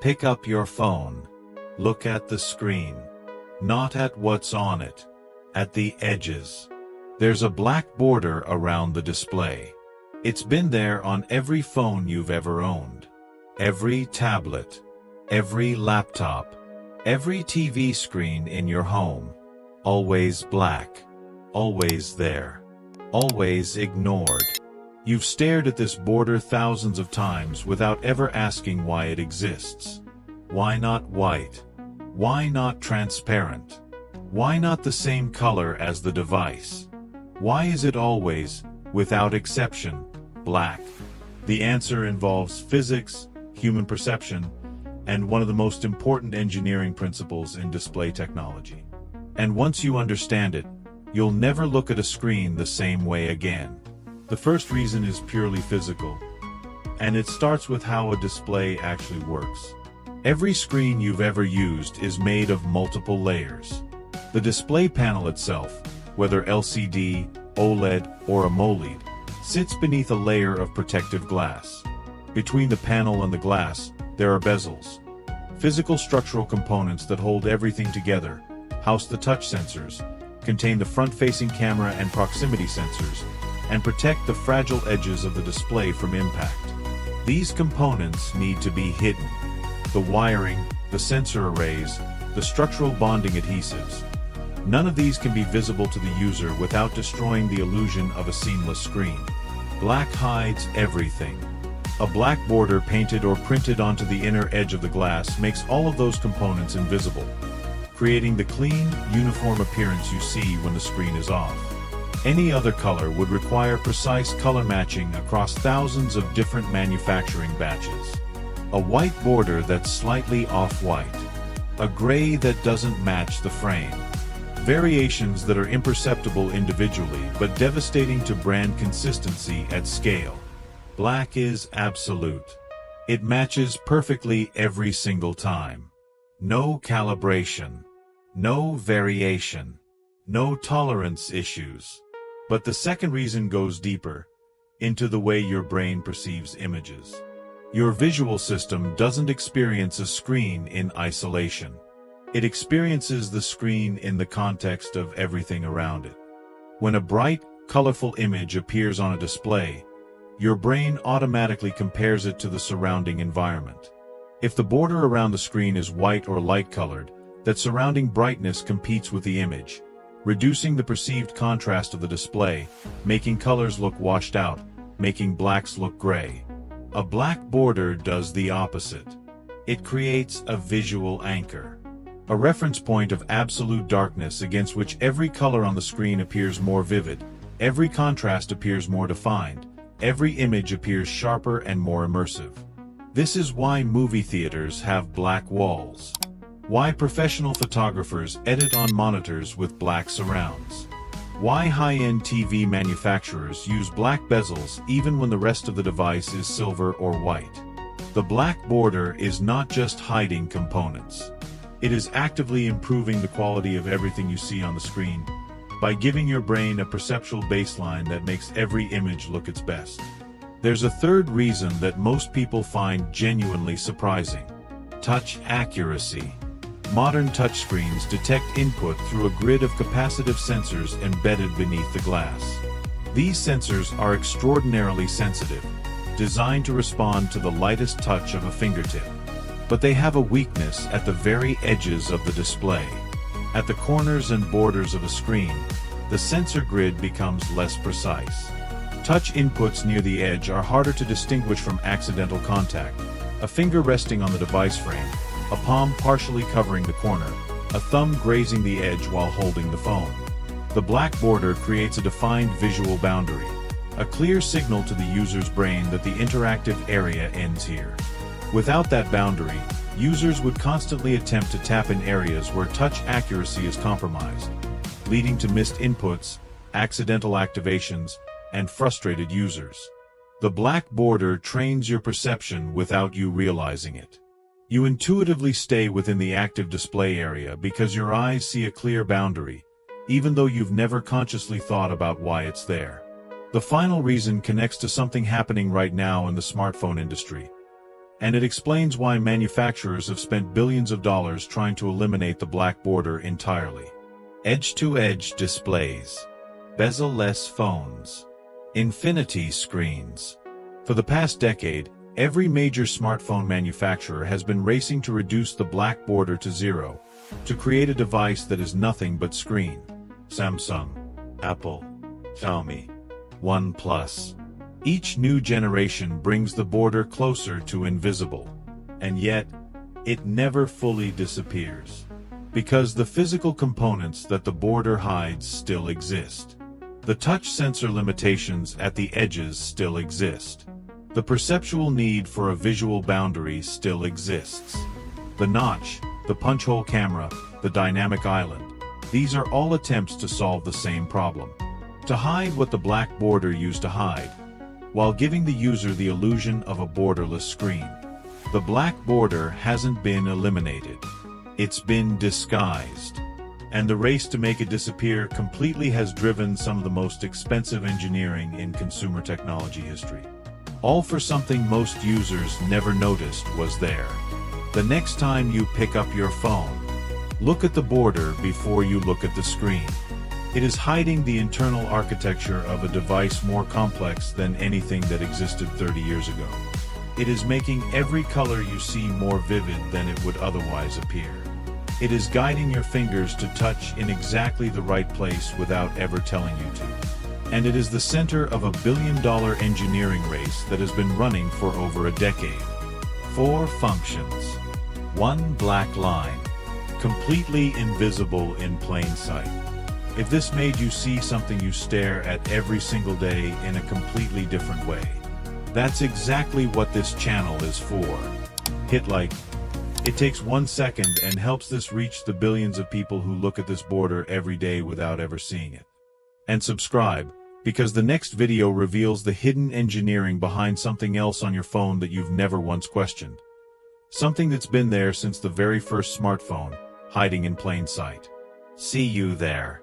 Pick up your phone. Look at the screen. Not at what's on it. At the edges. There's a black border around the display. It's been there on every phone you've ever owned. Every tablet. Every laptop. Every TV screen in your home. Always black. Always there. Always ignored. You've stared at this border thousands of times without ever asking why it exists. Why not white? Why not transparent? Why not the same color as the device? Why is it always, without exception, black? The answer involves physics, human perception, and one of the most important engineering principles in display technology. And once you understand it, you'll never look at a screen the same way again. The first reason is purely physical, and it starts with how a display actually works. Every screen you've ever used is made of multiple layers. The display panel itself, whether LCD, OLED, or AMOLED, sits beneath a layer of protective glass. Between the panel and the glass, there are bezels. Physical structural components that hold everything together, house the touch sensors, contain the front-facing camera and proximity sensors, and protect the fragile edges of the display from impact. These components need to be hidden. The wiring, the sensor arrays, the structural bonding adhesives. None of these can be visible to the user without destroying the illusion of a seamless screen. Black hides everything. A black border painted or printed onto the inner edge of the glass makes all of those components invisible, creating the clean, uniform appearance you see when the screen is off. Any other color would require precise color matching across thousands of different manufacturing batches. A white border that's slightly off-white. A gray that doesn't match the frame. Variations that are imperceptible individually but devastating to brand consistency at scale. Black is absolute. It matches perfectly every single time. No calibration. No variation. No tolerance issues. But the second reason goes deeper, into the way your brain perceives images. Your visual system doesn't experience a screen in isolation. It experiences the screen in the context of everything around it. When a bright, colorful image appears on a display, your brain automatically compares it to the surrounding environment. If the border around the screen is white or light-colored, that surrounding brightness competes with the image, reducing the perceived contrast of the display, making colors look washed out, making blacks look gray. A black border does the opposite. It creates a visual anchor. A reference point of absolute darkness against which every color on the screen appears more vivid, every contrast appears more defined, every image appears sharper and more immersive. This is why movie theaters have black walls. Why professional photographers edit on monitors with black surrounds. Why high-end TV manufacturers use black bezels even when the rest of the device is silver or white. The black border is not just hiding components. It is actively improving the quality of everything you see on the screen by giving your brain a perceptual baseline that makes every image look its best. There's a third reason that most people find genuinely surprising. Touch accuracy. Modern touchscreens detect input through a grid of capacitive sensors embedded beneath the glass. These sensors are extraordinarily sensitive, designed to respond to the lightest touch of a fingertip. But they have a weakness at the very edges of the display. At the corners and borders of a screen, the sensor grid becomes less precise. Touch inputs near the edge are harder to distinguish from accidental contact, a finger resting on the device frame, a palm partially covering the corner, a thumb grazing the edge while holding the phone. The black border creates a defined visual boundary, a clear signal to the user's brain that the interactive area ends here. Without that boundary, users would constantly attempt to tap in areas where touch accuracy is compromised, leading to missed inputs, accidental activations, and frustrated users. The black border trains your perception without you realizing it. You intuitively stay within the active display area because your eyes see a clear boundary, even though you've never consciously thought about why it's there. The final reason connects to something happening right now in the smartphone industry, And it explains why manufacturers have spent billions of dollars trying to eliminate the black border entirely. Edge-to-edge displays. Bezel-less phones. Infinity screens. For the past decade, every major smartphone manufacturer has been racing to reduce the black border to zero, to create a device that is nothing but screen. Samsung, Apple, Xiaomi, OnePlus. Each new generation brings the border closer to invisible. And yet, it never fully disappears. Because the physical components that the border hides still exist. The touch sensor limitations at the edges still exist. The perceptual need for a visual boundary still exists. The notch, the punch-hole camera, the dynamic island. These are all attempts to solve the same problem. To hide what the black border used to hide, while giving the user the illusion of a borderless screen. The black border hasn't been eliminated. It's been disguised. And the race to make it disappear completely has driven some of the most expensive engineering in consumer technology history. All for something most users never noticed was there. The next time you pick up your phone, look at the border before you look at the screen. It is hiding the internal architecture of a device more complex than anything that existed 30 years ago. It is making every color you see more vivid than it would otherwise appear. It is guiding your fingers to touch in exactly the right place without ever telling you to. And it is the center of $1 billion engineering race that has been running for over a decade. 4 functions. 1 black line. Completely invisible in plain sight. If this made you see something you stare at every single day in a completely different way, that's exactly what this channel is for. Hit like. It takes 1 second and helps this reach the billions of people who look at this border every day without ever seeing it. And subscribe, because the next video reveals the hidden engineering behind something else on your phone that you've never once questioned. Something that's been there since the very first smartphone, hiding in plain sight. See you there.